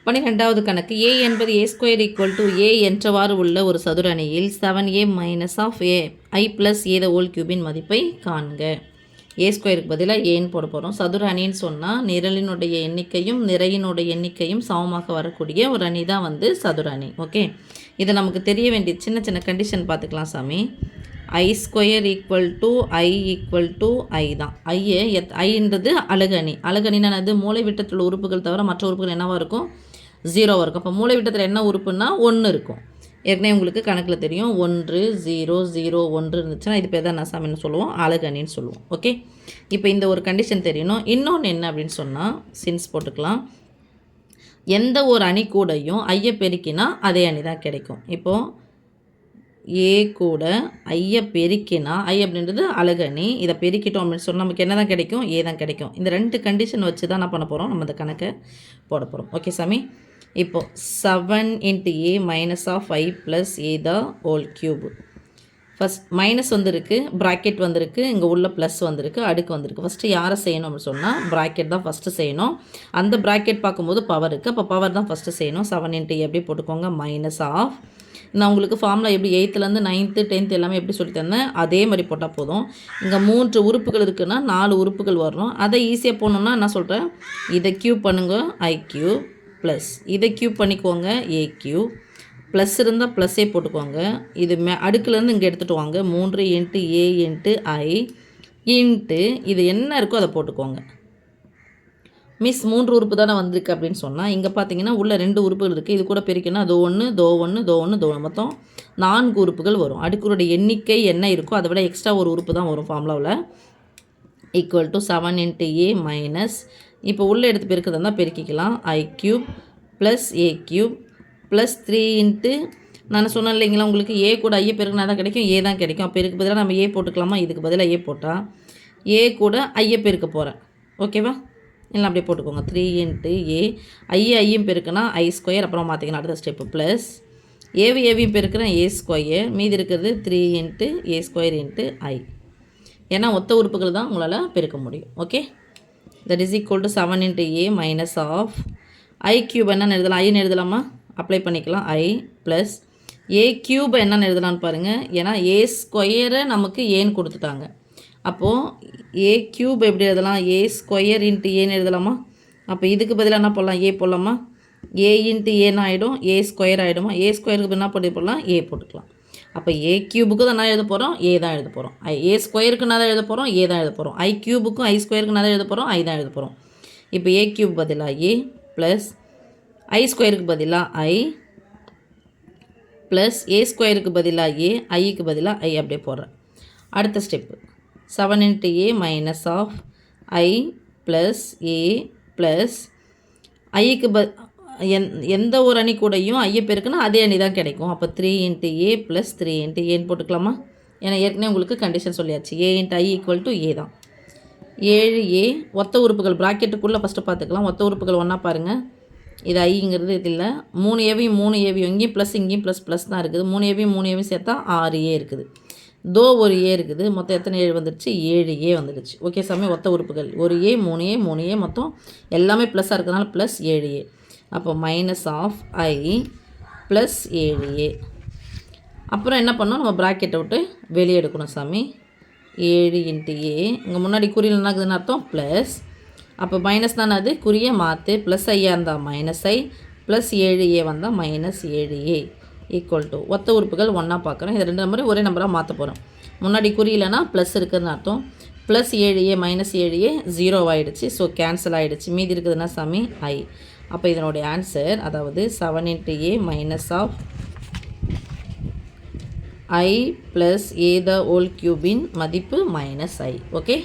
12வது கணக்கு a என்பது a² a என்றவாறு உள்ள ஒரு சதுர அணியில் 7a minus of i plus a whole கியூபின் மதிப்பை காண்க. a² பதிலாக ஏன்னு போட போகிறோம். சதுர அணின்னு சொன்னால் நிரலினுடைய எண்ணிக்கையும் நிறையினுடைய எண்ணிக்கையும் சமமாக வரக்கூடிய ஒரு அணி தான் வந்து சதுர அணி. ஓகே, இதை நமக்கு தெரிய வேண்டிய சின்ன சின்ன கண்டிஷன் பார்த்துக்கலாம் சாமி. i² i தான். ஐன்றது அலகு அணி. அலகு அணினா அது மூலை விட்டத்தில் உறுப்புகள் தவிர மற்ற உறுப்புகள் என்னவாக இருக்கும்? 0 இருக்கும். அப்போ மூலை விட்டத்தில் என்ன உறுப்புன்னா 1 இருக்கும். ஏற்கனவே உங்களுக்கு கணக்கில் தெரியும் 1 0 0 1 இருந்துச்சுன்னா இது பேர் தான் என்ன சாமின்னு சொல்லுவோம்? அலகு அணின்னு சொல்லுவோம். ஓகே, இப்போ இந்த ஒரு கண்டிஷன் தெரியணும். இன்னொன்று என்ன அப்படின்னு சொன்னால் சின்ஸ் போட்டுக்கலாம். எந்த ஒரு அணி கூடையும் ஐயை பெருக்கினா அதே அணி தான் கிடைக்கும். இப்போது ஏ கூட ஐயை பெருக்கினா ஐ அப்படின்றது அலகு அணி. இதை பெருக்கிட்டோம் அப்படின்னு சொன்னால் நமக்கு என்ன தான் கிடைக்கும்? ஏ தான் கிடைக்கும். இந்த 2 கண்டிஷன் வச்சு தான் என்ன பண்ண போகிறோம்? நம்ம இந்த கணக்கை போட போகிறோம். ஓகே சாமி, இப்போது 7 × a minus of i plus a the whole cube. First minus வந்திருக்கு, ப்ராக்கெட் வந்திருக்கு, இங்கே உள்ள ப்ளஸ் வந்திருக்கு, அடுக்கு வந்திருக்கு. ஃபஸ்ட்டு யாரை செய்யணும் அப்படின்னு சொன்னால் ப்ராக்கெட் தான் ஃபஸ்ட்டு செய்யணும். அந்த ப்ராக்கெட் பார்க்கும்போது பவர் இருக்குது, அப்போ பவர் தான் ஃபஸ்ட்டு செய்யணும். 7 × a எப்படி போட்டுக்கோங்க? Minus of. நான் உங்களுக்கு ஃபார்முலா எப்படி 8லேருந்து 9th 10th எல்லாமே எப்படி சொல்லி தந்தேன் அதே மாதிரி போட்டால் போதும். இங்கே 3 உறுப்புகள் இருக்குன்னா 4 உறுப்புகள் வரணும். அதை ஈஸியாக போடணுன்னா என்ன சொல்கிறேன்? இதை க்யூப் பண்ணுங்க i³ ப்ளஸ் இதை க்யூப் பண்ணிக்கோங்க a³ ப்ளஸ் இருந்தால் ப்ளஸ்ஸே போட்டுக்கோங்க. இது அடுக்குலேருந்து இங்கே எடுத்துகிட்டு வாங்க. 3 × a × i இன்ட்டு இது என்ன இருக்கோ அதை போட்டுக்கோங்க. மிஸ் 3 உறுப்பு தானே வந்திருக்கு அப்படின்னு சொன்னால் இங்கே பார்த்தீங்கன்னா உள்ள 2 உறுப்புகள் இருக்குது. இது கூட பிரிக்கணும். அது 1 தோ 1 தோ 1 தோ 1 மொத்தம் 4 உறுப்புகள் வரும். அடுக்குடைய எண்ணிக்கை என்ன இருக்கோ அதை விட எக்ஸ்ட்ரா ஒரு உறுப்பு தான் வரும் ஃபார்முலாவில். ஈக்குவல் டு 7 × a மைனஸ் இப்போ உள்ளே எடுத்து பெருக்கிறதா இருந்தால் பெருக்கிக்கலாம். i³ ப்ளஸ் a³ ப்ளஸ் 3 நான் சொன்னேன் இல்லைங்களா உங்களுக்கு a கூட ஐயை பெருக்கினா தான் கிடைக்கும், a தான் கிடைக்கும். அப்போ இதுக்கு பதிலாக நம்ம a போட்டுக்கலாமா? இதுக்கு பதிலாக a போட்டால் a கூட ஐயை பெருக்க போகிறேன். ஓகேவா? இல்லை அப்படியே போட்டுக்கோங்க. 3 × a ஐயும் பெருக்குனா i², அப்புறம் மாற்றிக்கலாம் அடுத்த ஸ்டெப்பு ப்ளஸ் ஏவியும் பெருக்கிறேன் a², மீதி இருக்கிறது 3 × a² × i. ஏன்னா ஒத்த உறுப்புகள் தான் உங்களால் பெருக்க முடியும். Okay, that is equal to 7 × a minus of i³ என்னென்னு எழுதலாம்? ஐன்னு எழுதலாமா? அப்ளை பண்ணிக்கலாம். i ப்ளஸ் a³ என்னென்னு எழுதலான்னு பாருங்கள். ஏன்னா a² நமக்கு ஏன்னு கொடுத்துட்டாங்க. அப்போது a³ எப்படி எழுதலாம்? a² × a எழுதலாமா? அப்போ இதுக்கு பதிலாக என்ன போடலாம்? a போடலாமா? a × a ஆகிடும், a² ஆகிடுமா? a²க்கு என்ன போடலாம்? a போட்டுக்கலாம். அப்போ a³ தான் என்ன எழுத போகிறோம்? a தான் எழுத போகிறோம். a²க்கு என்ன தான் எழுத போகிறோம்? a தான் எழுத போகிறோம். i³ i² என்ன தான் எழுத போகிறோம்? i தான் எழுத போகிறோம். இப்போ a³ பதிலாக a ப்ளஸ் i²க்கு பதிலாக i ப்ளஸ் a² பதிலாக a ஐக்கு பதிலாக i அப்படியே போடுறேன். அடுத்த step 7 × a minus of i plus a plus ஐக்கு எந்த ஒரு அணி கூடையும் ஐயை பெருக்குன்னா அதே அணி தான் கிடைக்கும். அப்போ 3 × a ப்ளஸ் 3 × a போட்டுக்கலாமா? ஏன்னா ஏற்கனவே உங்களுக்கு கண்டிஷன் சொல்லியாச்சு. a × i = a தான். 7a ஒத்த உறுப்புகள் ப்ராக்கெட்டுக்குள்ளே ஃபஸ்ட்டு பார்த்துக்கலாம். ஒத்த உறுப்புகள் ஒன்றா பாருங்கள். இது ஐங்கிறது இது இல்லை. 3a இங்கேயும் ப்ளஸ் தான் இருக்குது. 3a சேர்த்தா 6a இருக்குது. தோ ஒரு a இருக்குது. மொத்தம் எத்தனை 7 வந்துடுச்சு? 7a வந்துடுச்சு. ஓகே சாமி, ஒத்த உறுப்புகள் 1a 3a மொத்தம் எல்லாமே ப்ளஸ்ஸாக இருக்கிறதுனால ப்ளஸ் 7a. அப்போ minus of i plus 7a. அப்புறம் என்ன பண்ணோம்? நம்ம ப்ராக்கெட்டை விட்டு வெளியே எடுக்கணும் சாமி. 7 × a இங்கே முன்னாடி குறியில் என்ன ஆகுதுன்னு அர்த்தம்? ப்ளஸ். அப்போ மைனஸ் தானே அது, குறியை மாற்று. ப்ளஸ் ஐயா இருந்தால் மைனஸ் i ப்ளஸ் 7a வந்தால் மைனஸ் 7a ஈக்குவல் டு ஒத்த உறுப்புகள் ஒன்றா பார்க்குறோம். இது 2 நம்பரையும் ஒரே நம்பராக மாற்ற போகிறோம். முன்னாடி குறியில்னா ப்ளஸ் இருக்குதுன்னு அர்த்தம். ப்ளஸ் 7a மைனஸ் 7a 0 ஆகிடுச்சு. ஸோ கேன்சல் ஆகிடுச்சு. மீதி இருக்குதுன்னா சாமி i. அப்போ இதனுடைய ஆன்சர் அதாவது 7 × a minus of i plus a the whole கியூபின் மதிப்பு மைனஸ் i. ஓகே.